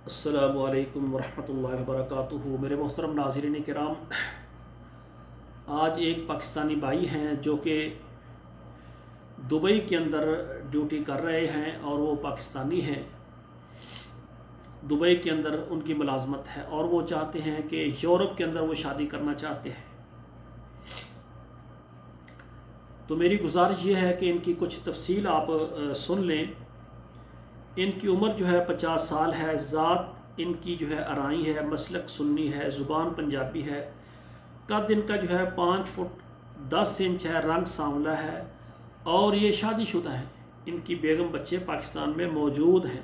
अस्सलामु अलैकुम वरहमतुल्लाहि वबरकातुहू। मेरे मोहतरम नाज़रीन किराम, आज एक पाकिस्तानी भाई हैं जो कि दुबई के अंदर ड्यूटी कर रहे हैं और वो पाकिस्तानी हैं। दुबई के अंदर उनकी मुलाजमत है और वो चाहते हैं कि यूरोप के अंदर वो शादी करना चाहते हैं। तो मेरी गुजारिश ये है कि इनकी कुछ तफसील आप सुन लें। इनकी उम्र जो है 50 साल है, ज़ात इनकी जो है अराई है, मसलक सुन्नी है, ज़ुबान पंजाबी है, कद इनका जो है 5 फुट 10 इंच है, रंग सांवला है और ये शादीशुदा है। इनकी बेगम बच्चे पाकिस्तान में मौजूद हैं,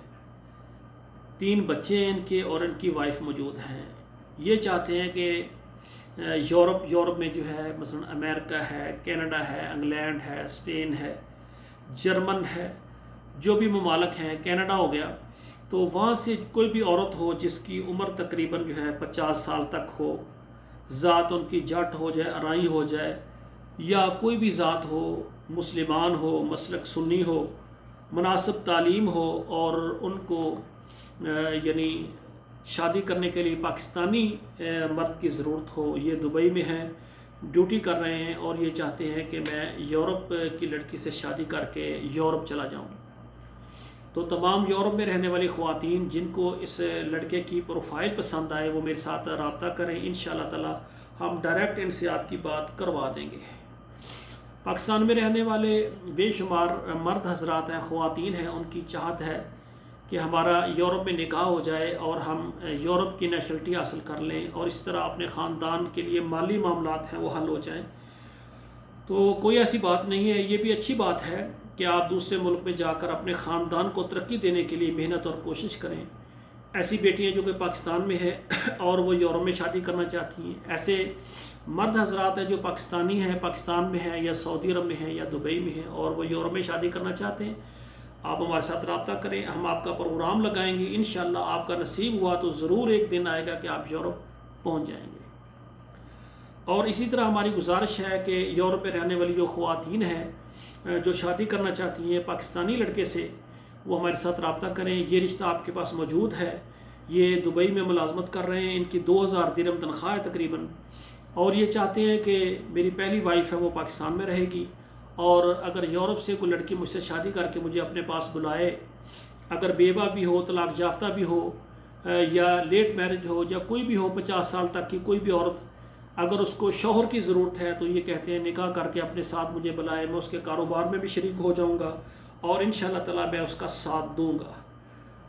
3 बच्चे हैं इनके और इनकी वाइफ मौजूद हैं। ये चाहते हैं कि यूरोप में जो है मसलन अमेरिका है, कनाडा है, इंग्लैंड है, स्पेन है, जर्मन है, जो भी ममालक हैं, कनाडा हो गया, तो वहाँ से कोई भी औरत हो जिसकी उम्र तकरीबन जो है 50 साल तक हो, ज़ात उनकी जट हो जाए, अराई हो जाए, या कोई भी ज़ात हो, मुसलमान हो, मसलक सुन्नी हो, मुनासिब तालीम हो और उनको यानी शादी करने के लिए पाकिस्तानी मर्द की ज़रूरत हो। ये दुबई में हैं, ड्यूटी कर रहे हैं और ये चाहते हैं कि मैं यूरोप की लड़की से शादी करके यूरोप चला जाऊँ। तो तमाम यूरोप में रहने वाली ख़वातीन जिनको इस लड़के की प्रोफाइल पसंद आए वो मेरे साथ रब्ता करें। इंशाअल्लाह ताला हम डायरेक्ट इनसे आपकी बात करवा देंगे। पाकिस्तान में रहने वाले बेशुमार मर्द हजरात हैं, ख़वातीन हैं, उनकी चाहत है कि हमारा यूरोप में निकाह हो जाए और हम यूरोप की नेशनलिटी हासिल कर लें और इस तरह अपने ख़ानदान के लिए माली मामलात हैं वो हल हो जाएँ। तो कोई ऐसी बात नहीं है, ये भी अच्छी बात है कि आप दूसरे मुल्क में जाकर अपने ख़ानदान को तरक्की देने के लिए मेहनत और कोशिश करें। ऐसी बेटियां जो कि पाकिस्तान में है और वो यूरोप में शादी करना चाहती हैं, ऐसे मर्द हजरात हैं जो पाकिस्तानी हैं, पाकिस्तान में हैं या सऊदी अरब में हैं या दुबई में हैं और वो यूरोप में शादी करना चाहते हैं, आप हमारे साथ रब्ता करें। हम आपका प्रोग्राम लगाएंगे। इंशाअल्लाह आपका नसीब हुआ तो ज़रूर एक दिन आएगा कि आप यूरोप पहुँच जाएंगे। और इसी तरह हमारी गुजारिश है कि यूरोप में रहने वाली जो ख़वातीन हैं जो शादी करना चाहती हैं पाकिस्तानी लड़के से, वो हमारे साथ रब्ता करें। ये रिश्ता आपके पास मौजूद है। ये दुबई में मुलाजमत कर रहे हैं, इनकी 2000 दिरहम तनख्वाह है तकरीबन, और ये चाहते हैं कि मेरी पहली वाइफ है वो पाकिस्तान में रहेगी और अगर यूरोप से कोई लड़की मुझसे शादी करके मुझे अपने पास बुलाए, अगर बेवा भी हो, तलाक याफ्ता भी हो या लेट मैरिज हो या कोई भी हो, 50 साल तक की कोई भी औरत, अगर उसको शौहर की ज़रूरत है तो ये कहते हैं निकाह करके अपने साथ मुझे बुलाए, मैं उसके कारोबार में भी शरीक हो जाऊंगा और इंशाअल्लाह ताला मैं उसका साथ दूंगा।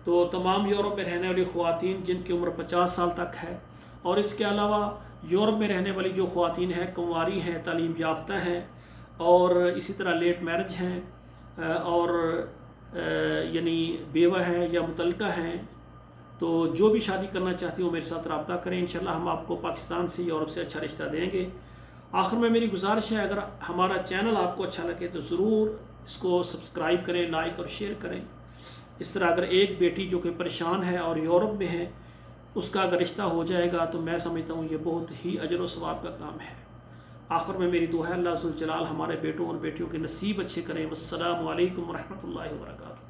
तो तमाम यूरोप में रहने वाली ख़वातीन जिनकी उम्र 50 साल तक है और इसके अलावा यूरोप में रहने वाली जो ख़वातीन हैं, कुंवारी हैं, तालीम याफ्ता हैं और इसी तरह लेट मैरिज हैं और यानी बेवा हैं या मुतल्लिका हैं, तो जो भी शादी करना चाहती हो मेरे साथ रब्ता करें। इंशाल्लाह हम आपको पाकिस्तान से यूरोप से अच्छा रिश्ता देंगे। आखिर में मेरी गुजारिश है, अगर हमारा चैनल आपको अच्छा लगे तो ज़रूर इसको सब्सक्राइब करें, लाइक और शेयर करें। इस तरह अगर एक बेटी जो कि परेशान है और यूरोप में है उसका अगर रिश्ता हो जाएगा तो मैं समझता हूँ ये बहुत ही अजर व सवाब का काम है। आखिर में मेरी दुआ है अल्लाह ज़ुल जलाल हमारे बेटों और बेटियों के नसीब अच्छे करें। वस्सलामु अलैकुम वरहमतुल्लाहि वबरकातुहू।